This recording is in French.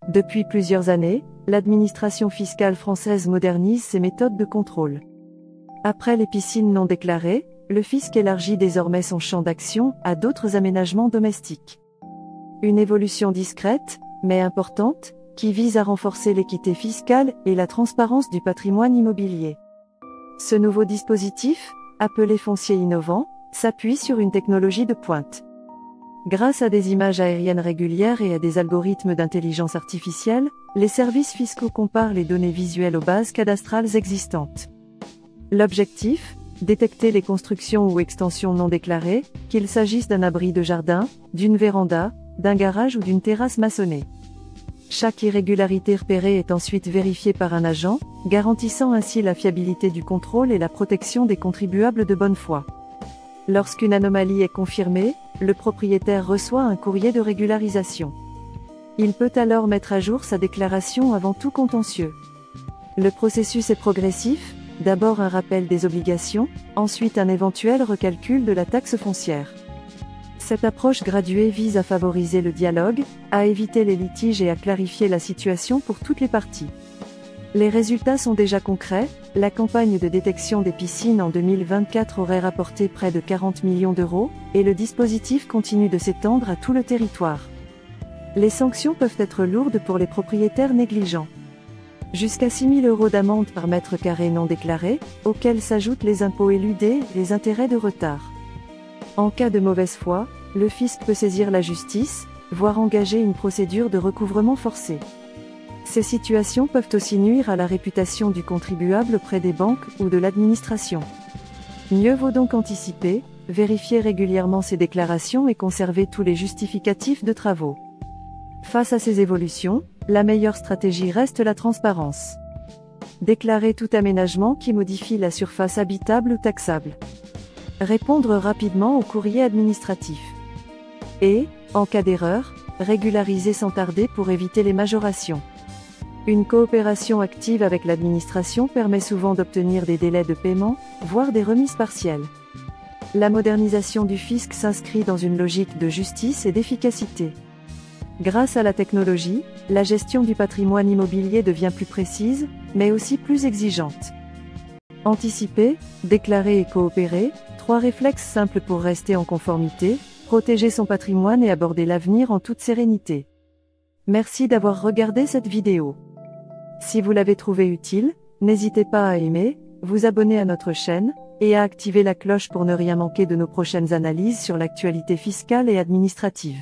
Depuis plusieurs années, l'administration fiscale française modernise ses méthodes de contrôle. Après les piscines non déclarées, le fisc élargit désormais son champ d'action à d'autres aménagements domestiques. Une évolution discrète, mais importante, qui vise à renforcer l'équité fiscale et la transparence du patrimoine immobilier. Ce nouveau dispositif, appelé foncier innovant, s'appuie sur une technologie de pointe. Grâce à des images aériennes régulières et à des algorithmes d'intelligence artificielle, les services fiscaux comparent les données visuelles aux bases cadastrales existantes. L'objectif ? Détecter les constructions ou extensions non déclarées, qu'il s'agisse d'un abri de jardin, d'une véranda, d'un garage ou d'une terrasse maçonnée. Chaque irrégularité repérée est ensuite vérifiée par un agent, garantissant ainsi la fiabilité du contrôle et la protection des contribuables de bonne foi. Lorsqu'une anomalie est confirmée, le propriétaire reçoit un courrier de régularisation. Il peut alors mettre à jour sa déclaration avant tout contentieux. Le processus est progressif, d'abord un rappel des obligations, ensuite un éventuel recalcul de la taxe foncière. Cette approche graduée vise à favoriser le dialogue, à éviter les litiges et à clarifier la situation pour toutes les parties. Les résultats sont déjà concrets, la campagne de détection des piscines en 2024 aurait rapporté près de 40 millions d'euros, et le dispositif continue de s'étendre à tout le territoire. Les sanctions peuvent être lourdes pour les propriétaires négligents. Jusqu'à 6 000 € d'amende par mètre carré non déclaré, auxquels s'ajoutent les impôts éludés et les intérêts de retard. En cas de mauvaise foi, le fisc peut saisir la justice, voire engager une procédure de recouvrement forcé. Ces situations peuvent aussi nuire à la réputation du contribuable auprès des banques ou de l'administration. Mieux vaut donc anticiper, vérifier régulièrement ses déclarations et conserver tous les justificatifs de travaux. Face à ces évolutions, la meilleure stratégie reste la transparence. Déclarer tout aménagement qui modifie la surface habitable ou taxable. Répondre rapidement au courrier administratif. Et, en cas d'erreur, régulariser sans tarder pour éviter les majorations. Une coopération active avec l'administration permet souvent d'obtenir des délais de paiement, voire des remises partielles. La modernisation du fisc s'inscrit dans une logique de justice et d'efficacité. Grâce à la technologie, la gestion du patrimoine immobilier devient plus précise, mais aussi plus exigeante. Anticiper, déclarer et coopérer, 3 réflexes simples pour rester en conformité, protéger son patrimoine et aborder l'avenir en toute sérénité. Merci d'avoir regardé cette vidéo. Si vous l'avez trouvée utile, n'hésitez pas à aimer, vous abonner à notre chaîne, et à activer la cloche pour ne rien manquer de nos prochaines analyses sur l'actualité fiscale et administrative.